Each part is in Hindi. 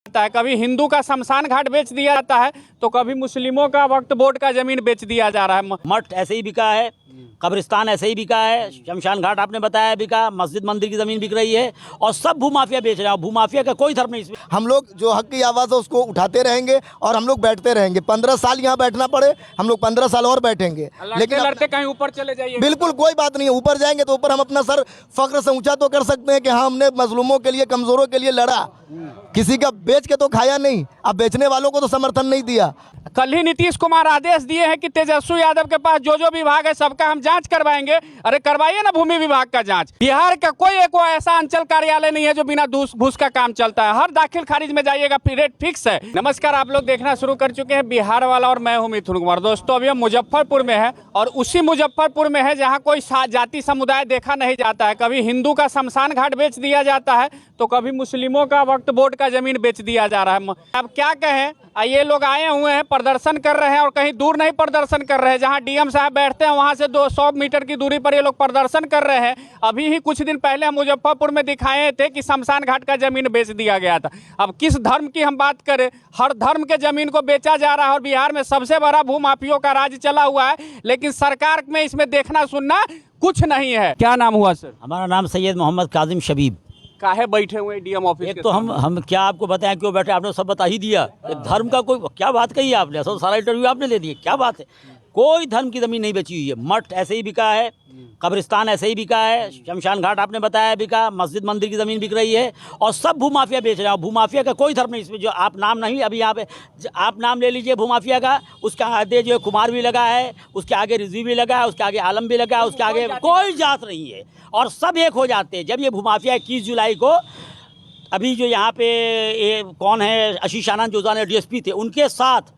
है। कभी हिंदू का शमशान घाट बेच दिया जाता है तो कभी मुस्लिमों का वक्फ बोर्ड का जमीन बेच दिया जा रहा है। मठ ऐसे ही बिका है, कब्रिस्तान ऐसे ही बिका है, शमशान घाट आपने बताया बिका, मस्जिद मंदिर की जमीन बिक रही है और सब भूमाफिया बेच रहे हैं। भूमाफिया का कोई धर्म नहीं इसमें। हम लोग जो हक की आवाज़ है उसको उठाते रहेंगे और हम लोग बैठते रहेंगे। 15 साल यहाँ बैठना पड़े हम लोग 15 साल और बैठेंगे, लेकिन लड़ते कहीं ऊपर चले जाइए। बिल्कुल कोई बात नहीं है। ऊपर जाएंगे तो ऊपर हम अपना सर फख्र से ऊंचा तो कर सकते हैं कि हाँ हमने मजलूमों के लिए, कमजोरों के लिए लड़ा, किसी का बेच के तो खाया नहीं। अब बेचने वालों को तो समर्थन नहीं दिया। कल ही नीतीश कुमार आदेश दिए हैं कि तेजस्वी यादव के पास जो विभाग है सबका हम जांच करवाएंगे। अरे करवाइए ना भूमि विभाग का जांच। बिहार का कोई एक ऐसा अंचल कार्यालय नहीं है जो बिना घूस का काम चलता है। हर दाखिल खारिज में जाइएगा, रेट फिक्स है। नमस्कार, आप लोग देखना शुरू कर चुके हैं बिहार वाला और मैं हूं मिथुन कुमार। दोस्तों अभी हम मुजफ्फरपुर में है और उसी मुजफ्फरपुर में है जहाँ कोई जाति समुदाय देखा नहीं जाता है। कभी हिंदू का शमशान घाट बेच दिया जाता है तो कभी मुस्लिमों का वक्फ बोर्ड का जमीन बेच दिया जा रहा है। अब क्या कहें, ये लोग आए हुए हैं, प्रदर्शन कर रहे हैं और कहीं दूर नहीं प्रदर्शन कर रहे हैं। जहां डीएम साहब बैठते हैं वहां से 200 मीटर की दूरी पर ये लोग प्रदर्शन कर रहे हैं। अभी ही कुछ दिन पहले हम मुजफ्फरपुर में दिखाए थे कि शमशान घाट का जमीन बेच दिया गया था। अब किस धर्म की हम बात करें, हर धर्म के जमीन को बेचा जा रहा है और बिहार में सबसे बड़ा भूमाफियों का राज चला हुआ है, लेकिन सरकार में इसमें देखना सुनना कुछ नहीं है। क्या नाम हुआ सर? हमारा नाम सैयद मोहम्मद काजिम शबीब। काहे बैठे हुए डीएम ऑफिस? एक तो हम क्या आपको बताएं क्यों बैठे, आपने सब बता ही दिया। धर्म का कोई क्या बात कही आपने, सब सारा इंटरव्यू आपने ले दिया। क्या बात है, कोई धर्म की जमीन नहीं बची हुई है। मठ ऐसे ही बिका है, कब्रिस्तान ऐसे ही बिका है, शमशान घाट आपने बताया बिका, मस्जिद मंदिर की ज़मीन बिक रही है और सब भूमाफिया बेच रहे हैं। भूमाफिया का कोई धर्म नहीं इसमें। जो आप नाम नहीं, अभी यहाँ पे आप नाम ले लीजिए भूमाफिया का, उसका आगे जो है कुमार भी लगा है, उसके आगे रिजवी भी लगा है, उसके आगे आलम भी लगा है, उसके आगे कोई जात नहीं है और सब एक हो जाते हैं। जब ये भूमाफिया 21 जुलाई को, अभी जो यहाँ पे कौन है, आशीष आनंद जो DSP थे, उनके साथ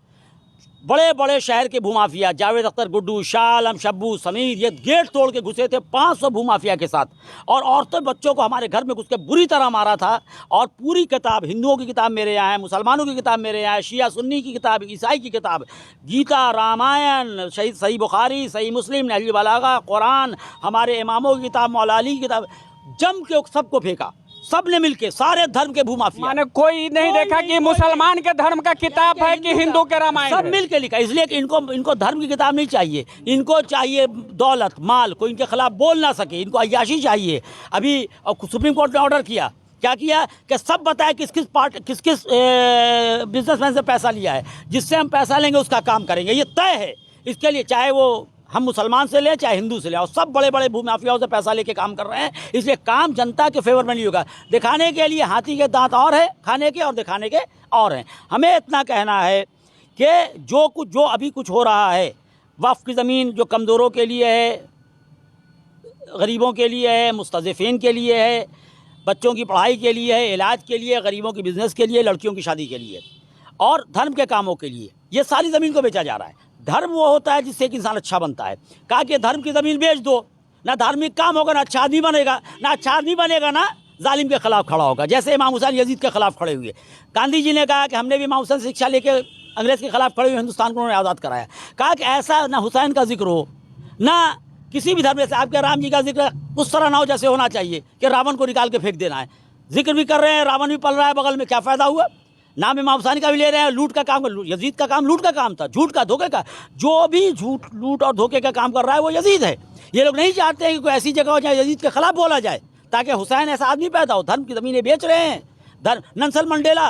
बड़े बड़े शहर के भूमाफिया, जावेद अख्तर गुड्डू, शाह आलम, शब्बू, समीर, ये गेट तोड़ के घुसे थे 500 भूमाफिया के साथ और औरतों बच्चों को हमारे घर में घुस के बुरी तरह मारा था। और पूरी किताब, हिंदुओं की किताब मेरे यहाँ है, मुसलमानों की किताब मेरे यहाँ है, शिया सुन्नी की किताब, ईसाई की किताब, गीता, रामायण, सही बुखारी, सही मुस्लिम, नहजुल बलागा, कुरान, हमारे इमामों की किताब, मौला अली की किताब, जम के सबको फेंका। सब ने मिलके, सारे धर्म के भूमाफिया, माने कोई नहीं देखा कि मुसलमान के धर्म का किताब है कि हिंदू के रामायण, सब मिलके लिखा। इसलिए कि इनको धर्म की किताब नहीं चाहिए, इनको चाहिए दौलत, माल, कोई इनके खिलाफ बोल ना सके, इनको अय्याशी चाहिए। अभी सुप्रीम कोर्ट ने ऑर्डर किया, क्या किया कि सब बताए किस किस बिजनेसमैन से पैसा लिया है, जिससे हम पैसा लेंगे उसका काम करेंगे, ये तय है। इसके लिए चाहे वो हम मुसलमान से लें चाहे हिंदू से लें, और सब बड़े बड़े भूमाफियाओं से पैसा लेके काम कर रहे हैं। इसलिए काम जनता के फेवर में नहीं होगा। दिखाने के लिए हाथी के दांत और है खाने के, और दिखाने के और हैं। हमें इतना कहना है कि जो अभी कुछ हो रहा है, वक्फ की ज़मीन जो कमज़ोरों के लिए है, गरीबों के लिए है, मुस्तज़िफ़ीन के लिए है, बच्चों की पढ़ाई के लिए है, इलाज के लिए, गरीबों की बिज़नेस के लिए, लड़कियों की शादी के लिए और धर्म के कामों के लिए, ये सारी ज़मीन को बेचा जा रहा है। धर्म वो होता है जिससे एक इंसान अच्छा बनता है। कहा कि धर्म की ज़मीन बेच दो, ना धार्मिक काम होगा, ना अच्छा आदमी बनेगा, ना अच्छा आदमी बनेगा, ना जालिम के खिलाफ खड़ा होगा। जैसे इमाम हुसैन यजीद के खिलाफ खड़े हुए, गांधी जी ने कहा कि हमने भी इमाम हुसैन से शिक्षा लेके अंग्रेज़ के खिलाफ खड़े हुए हिंदुस्तान को उन्होंने आज़ाद कराया। कहा कि ऐसा ना हुसैन का जिक्र हो, ना किसी भी धर्म से आपके राम जी का जिक्र उस तरह ना हो जैसे होना चाहिए कि रावण को निकाल के फेंक देना है। जिक्र भी कर रहे हैं, रावण भी पल रहा है बगल में, क्या फ़ायदा हुआ? नाम इमाम हुसैन का भी ले रहे हैं। लूट का काम, यजीद का काम लूट का काम था, झूठ का, धोखे का। जो भी झूठ, लूट और धोखे का काम कर रहा है वो यजीद है। ये लोग नहीं चाहते हैं कि कोई ऐसी जगह हो जाए यजीद के खिलाफ बोला जाए, ताकि हुसैन ऐसा आदमी पैदा हो। धर्म की ज़मीनें बेच रहे हैं। नेल्सन मंडेला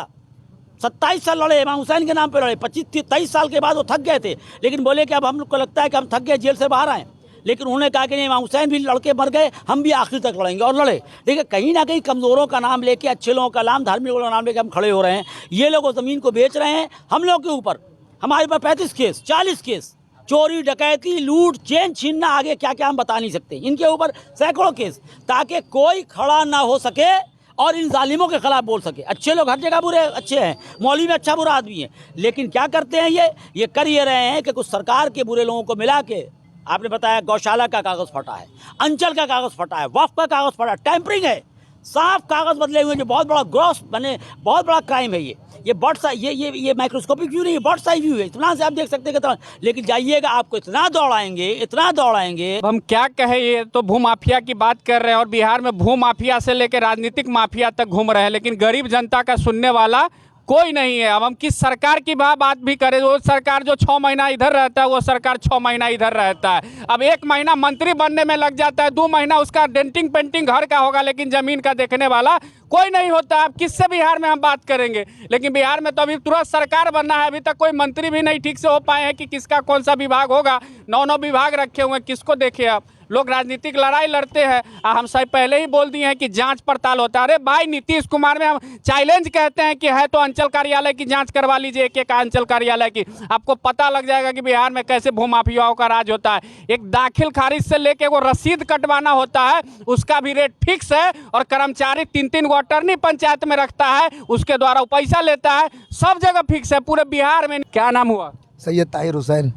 27 साल लड़े, इमाम हुसैन के नाम पर लड़े। 25-23 साल के बाद वो थक गए थे, लेकिन बोले कि अब हम लोग को लगता है कि हम थक गए, जेल से बाहर आए। लेकिन उन्होंने कहा कि नहीं, इमाम हुसैन भी लड़के मर गए, हम भी आखिर तक लड़ेंगे, और लड़े। देखिए, कहीं ना कहीं कमज़ोरों का नाम लेके, अच्छे लोगों का नाम, धार्मिक लोगों का नाम लेके हम खड़े हो रहे हैं। ये लोग ज़मीन को बेच रहे हैं हम लोग के ऊपर। हमारे पास 35 केस, 40 केस, चोरी, डकैती, लूट, चेन छीनना, आगे क्या क्या हम बता नहीं सकते। इनके ऊपर सैकड़ों केस, ताकि कोई खड़ा ना हो सके और इन जालिमों के खिलाफ बोल सके। अच्छे लोग हर जगह बुरे अच्छे हैं, मौलवी में अच्छा बुरा आदमी है, लेकिन क्या करते हैं ये कर ये रहे हैं कि कुछ सरकार के बुरे लोगों को मिला के, आपने बताया गौशाला का कागज़ फटा है, अंचल का कागज़ फटा है, वक्फ का कागज़ फटा है, टैंपरिंग है, साफ कागज़ बदले हुए, जो बहुत बड़ा ग्रॉस बने, बहुत बड़ा क्राइम है। ये बर्ड साइज, ये माइक्रोस्कोपिक व्यू नहीं है, बर्ड साइज व्यू है। इतना से आप देख सकते हैं कितना, लेकिन जाइएगा आपको इतना दौड़ाएंगे। हम क्या कहें, ये तो भूमाफिया की बात कर रहे हैं और बिहार में भूमाफिया से लेकर राजनीतिक माफिया तक घूम रहे हैं, लेकिन गरीब जनता का सुनने वाला कोई नहीं है। अब हम किस सरकार की बात भी करें, वो सरकार जो 6 महीना इधर रहता है, वो सरकार 6 महीना इधर रहता है। अब 1 महीना मंत्री बनने में लग जाता है, 2 महीना उसका डेंटिंग पेंटिंग घर का होगा, लेकिन ज़मीन का देखने वाला कोई नहीं होता। अब किससे बिहार में हम बात करेंगे? लेकिन बिहार में तो अभी तुरंत सरकार बनना है, अभी तक कोई मंत्री भी नहीं ठीक से हो पाए हैं कि किसका कौन सा विभाग होगा। 9 विभाग रखे हुए हैं, किसको देखे आप? लोग राजनीतिक लड़ाई लड़ते हैं। हम सब पहले ही बोल दिए हैं कि जांच पड़ताल होता है। अरे भाई, नीतीश कुमार में हम चैलेंज कहते हैं कि है तो अंचल कार्यालय की जांच करवा लीजिए, एक अंचल कार्यालय की। आपको पता लग जाएगा कि बिहार में कैसे भूमाफियाओं का राज होता है। एक दाखिल खारिज से लेके वो रसीद कटवाना होता है, उसका भी रेट फिक्स है, और कर्मचारी 3-3 गो अटर्नी पंचायत में रखता है, उसके द्वारा वो पैसा लेता है। सब जगह फिक्स है पूरे बिहार में। क्या नाम हुआ? सैयद ताहिर हुसैन।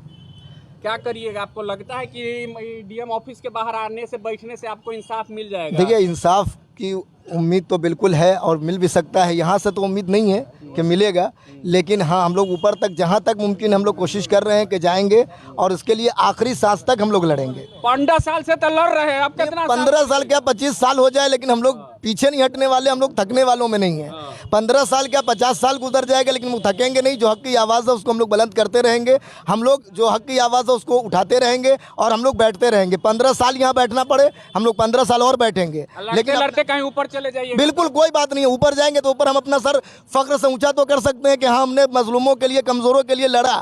क्या करिएगा? आपको लगता है कि डीएम ऑफिस के बाहर आने से, बैठने से आपको इंसाफ मिल जाएगा? देखिए, इंसाफ की उम्मीद तो बिल्कुल है और मिल भी सकता है। यहाँ से तो उम्मीद नहीं है कि मिलेगा, लेकिन हाँ, हम लोग ऊपर तक जहाँ तक मुमकिन हम लोग कोशिश कर रहे हैं कि जाएंगे, और इसके लिए आखिरी सांस तक हम लोग लड़ेंगे। 15 साल से तो लड़ रहे हैं, अब कितना 15 साल क्या 25 साल हो जाए, लेकिन हम लोग पीछे नहीं हटने वाले। हम लोग थकने वालों में नहीं है। 15 साल क्या 50 साल गुजर जाएगा, लेकिन वो थकेंगे नहीं। जो हक की आवाज़ है उसको हम लोग बुलंद करते रहेंगे। हम लोग जो हक की आवाज़ है उसको उठाते रहेंगे, और हम लोग बैठते रहेंगे। 15 साल यहाँ बैठना पड़े, हम लोग 15 साल और बैठेंगे। लेकिन लड़ते कहीं ऊपर चले जाइए, बिल्कुल कोई बात नहीं है। ऊपर जाएंगे तो ऊपर हम अपना सर फख्र से ऊंचा तो कर सकते हैं कि हाँ, हमने मजलूमों के लिए, कमजोरों के लिए लड़ा।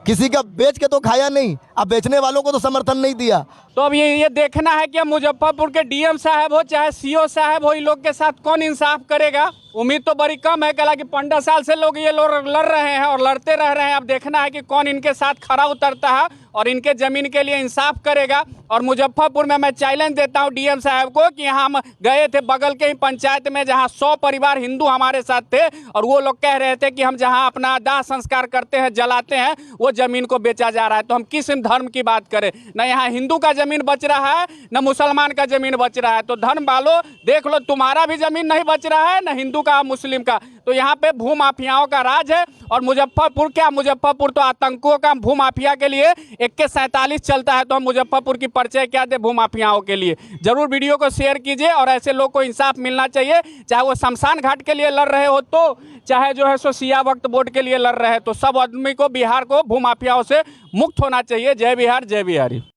किसी का बेच के तो खाया नहीं, अब बेचने वालों को तो समर्थन नहीं दिया। तो अब ये देखना है कि मुजफ्फरपुर के डीएम साहब हो चाहे सीओ साहब हो, इन लोग के साथ कौन इंसाफ करेगा। उम्मीद तो बड़ी कम है, हालांकि 15 साल से लोग ये लोग लड़ रहे हैं और लड़ते रह रहे हैं। अब देखना है कि कौन इनके साथ खरा उतरता है और इनके ज़मीन के लिए इंसाफ करेगा। और मुजफ्फरपुर में मैं चैलेंज देता हूं डीएम साहब को कि हम गए थे बगल के ही पंचायत में, जहां 100 परिवार हिंदू हमारे साथ थे, और वो लोग कह रहे थे कि हम जहां अपना दाह संस्कार करते हैं, जलाते हैं, वो ज़मीन को बेचा जा रहा है। तो हम किस धर्म की बात करें? न यहाँ हिंदू का ज़मीन बच रहा है, न मुसलमान का ज़मीन बच रहा है। तो धर्म वालों देख लो, तुम्हारा भी ज़मीन नहीं बच रहा है, न हिंदू का मुस्लिम का। तो यहाँ पे भूमाफियाओं का राज है। और मुजफ्फरपुर क्या, मुजफ्फरपुर तो आतंकों का, भूमाफिया के लिए AK-47 चलता है। तो हम मुजफ्फरपुर की परिचय क्या दे भूमाफियाओं के लिए? जरूर वीडियो को शेयर कीजिए, और ऐसे लोग को इंसाफ मिलना चाहिए, चाहे वो शमशान घाट के लिए लड़ रहे हो, तो चाहे जो है सो सिया वक्त बोर्ड के लिए लड़ रहे हैं। तो सब आदमी को, बिहार को भूमाफियाओं से मुक्त होना चाहिए। जय बिहार, जय बिहारी।